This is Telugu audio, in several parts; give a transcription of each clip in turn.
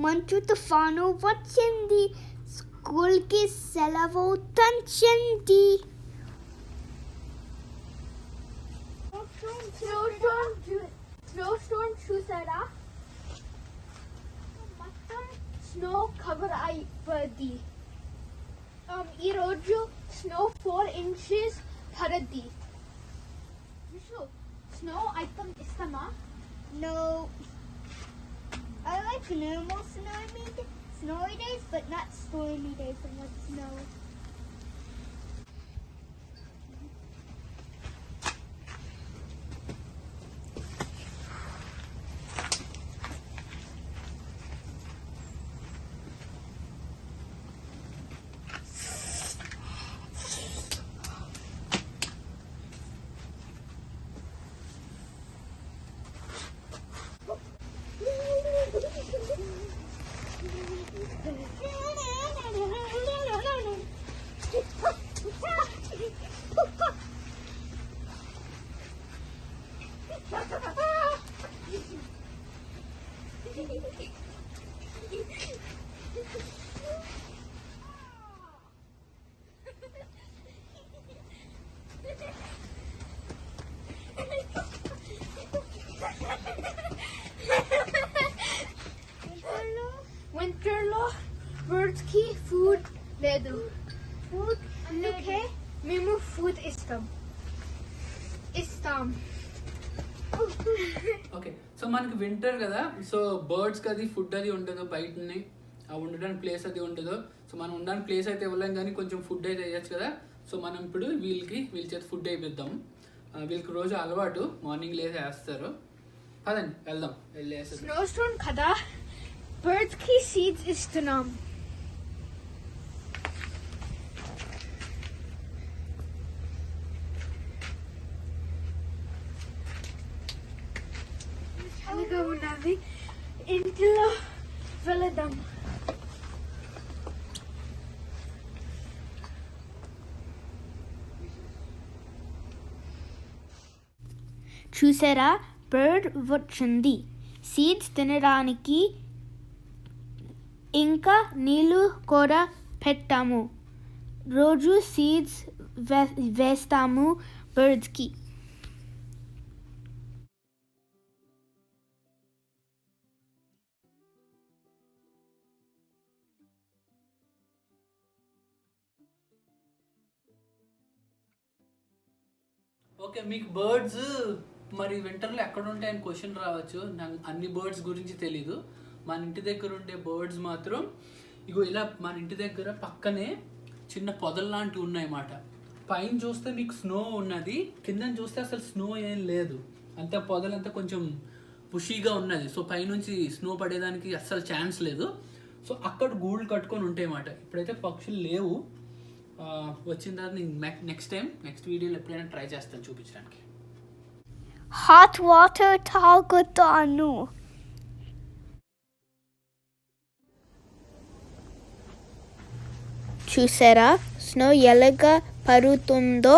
మంచు తుఫాను వచ్చింది, స్కూల్కి సెలవు తంచింది. snowstorm చూసారా? మొత్తం స్నో కవర్ అయిపోద్ది. ఈ రోజు స్నో 4 inches పడద్ది. స్నో ఐటమ్ ఇస్తామా? No. I like normal snowy days, but not stormy days. I want snow. వింటర్లో బర్డ్స్ కి ఫుడ్ లేదు. అందుకే మేము ఫుడ్ ఇస్తాం. ఓకే, సో మనకి వింటర్ కదా, సో బర్డ్స్కి అది ఫుడ్ అది ఉండదు, బయటని ఉండడానికి ప్లేస్ అది ఉండదు. సో మనం ఉండడానికి ప్లేస్ అయితే ఇవ్వలేం, కానీ కొంచెం ఫుడ్ అయితే వేయచ్చు కదా. సో మనం ఇప్పుడు వీళ్ళ చేత ఫుడ్ అయిపోద్దాం. వీళ్ళకి రోజు అలవాటు మార్నింగ్ లేసి వేస్తారు. పదండి వెళ్దాం, వెళ్ళి వేస్తారు. snowstorm కదా, బర్డ్స్ కి సీడ్స్ ఇస్తున్నాం. చల్లగా ఉన్నది, ఇంట్లో వెళదాం. చూసారా, బర్డ్ వచ్చింది. సీడ్స్ తినడానికి ఇంకా నీళ్ళు కూడా పెట్టాము. రోజు సీడ్స్ వేస్తాము బర్డ్స్కి. ఓకే, మీకు బర్డ్స్ మరి వింటర్లో ఎక్కడ ఉంటాయని క్వశ్చన్ రావచ్చు. నాకు అన్ని బర్డ్స్ గురించి తెలీదు. మన ఇంటి దగ్గర ఉండే బర్డ్స్ మాత్రం ఇగో ఇలా మన ఇంటి దగ్గర పక్కనే చిన్న పొదలు లాంటివి ఉన్నాయన్నమాట. పైన చూస్తే మీకు స్నో ఉన్నది, కింద చూస్తే అసలు స్నో ఏం లేదు. అంతే పొదలంతా కొంచెం పుషీగా ఉన్నది. సో పైనుంచి స్నో పడేదానికి అస్సలు ఛాన్స్ లేదు. సో అక్కడ గూళ్ళు కట్టుకొని ఉంటాయి అన్నమాట. ఇప్పుడైతే పక్షులు లేవు. వచ్చిన తర్వాత నేను నెక్స్ట్ వీడియోలో ఎప్పుడైనా ట్రై చేస్తాను చూపించడానికి. హాట్ వాటర్ తాగుతాను. చూసారా స్నో ఎలాగా పడుతుందో?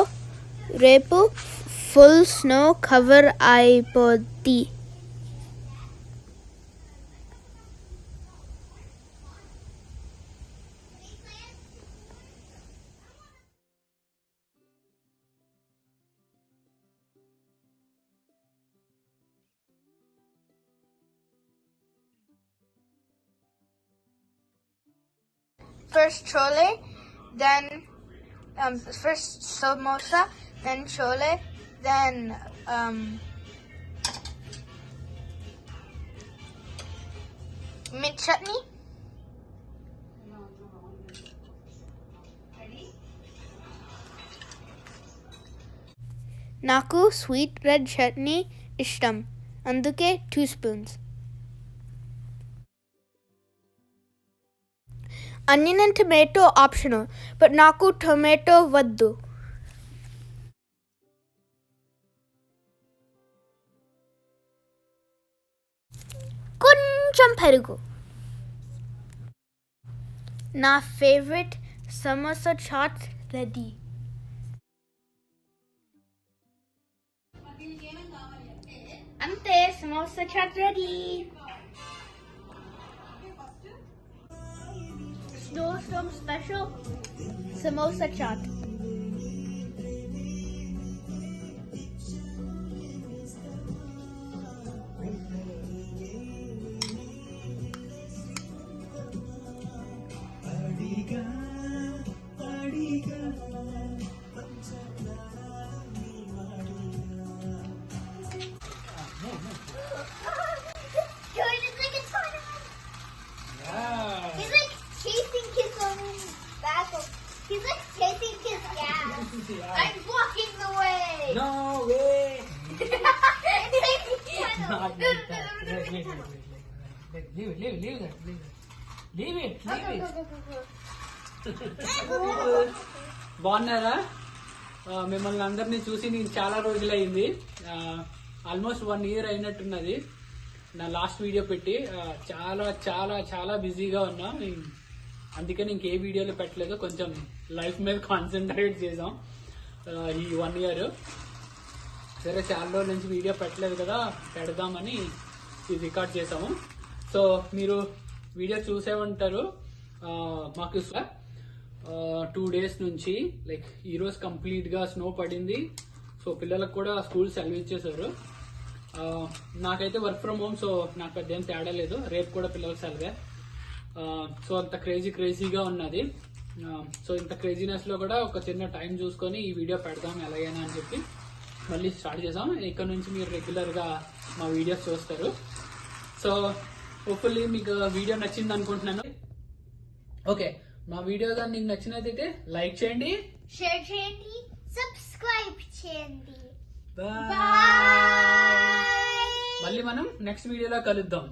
రేపు ఫుల్ స్నో కవర్ అయిపోద్ది. First chole, then first samosa, then chole, then mint chutney. నాకు స్వీట్ రెడ్ చట్నీ ఇష్టం, అందుకే 2 spoons. Onion and tomato optional, but నాకు tomato వద్దు. కొంచెం పెరుగు. నా favourite samosa chaat ready. Ante samosa chaat ready. Snowstorm special samosa chaat. He's like chasing his own battle. He's like chasing his gas. I'm blocking the way. No way. బాగున్నారా? మిమ్మల్ని అందరినీ చూసి నేను చాలా రోజులైంది, ఆల్మోస్ట్ 1 year అయినట్టున్నది నా లాస్ట్ వీడియో పెట్టి. చాలా చాలా చాలా బిజీగా ఉన్నా, అందుకని ఇంకే వీడియోలు పెట్టలేదు. కొంచెం లైఫ్ మీద కాన్సన్ట్రేట్ చేసాం ఈ 1 year. సరే చాలా రోజుల నుంచి వీడియో పెట్టలేదు కదా, పెడదామని ఇది రికార్డ్ చేసాము. సో మీరు వీడియో చూసే ఉంటారు. మాకు 2 days నుంచి లైక్ ఈరోజు కంప్లీట్గా స్నో పడింది. సో పిల్లలకు కూడా స్కూల్ సెలవు ఇచ్చేసారు. నాకైతే వర్క్ ఫ్రమ్ హోమ్, సో నాకు పెద్ద ఏం తేడా లేదు. రేపు కూడా పిల్లలకు సెలవే. సో అంత క్రేజీగా ఉన్నది. సో ఇంత క్రేజీనెస్ లో కూడా ఒక చిన్న టైం చూసుకొని ఈ వీడియో పెడదాం ఎలాగైనా అని చెప్పి మళ్ళీ స్టార్ట్ చేసాం. ఇక్కడ నుంచి మీరు రెగ్యులర్ గా మా వీడియోస్ చూస్తారు. సో హోప్ఫుల్లీ మీకు వీడియో నచ్చింది అనుకుంటున్నాను. ఓకే, మా వీడియో కానీ మీకు నచ్చినట్లయితే లైక్ చేయండి, షేర్ చేయండి, సబ్స్క్రైబ్ చేయండి. మళ్ళీ మనం నెక్స్ట్ వీడియోలో కలుద్దాం.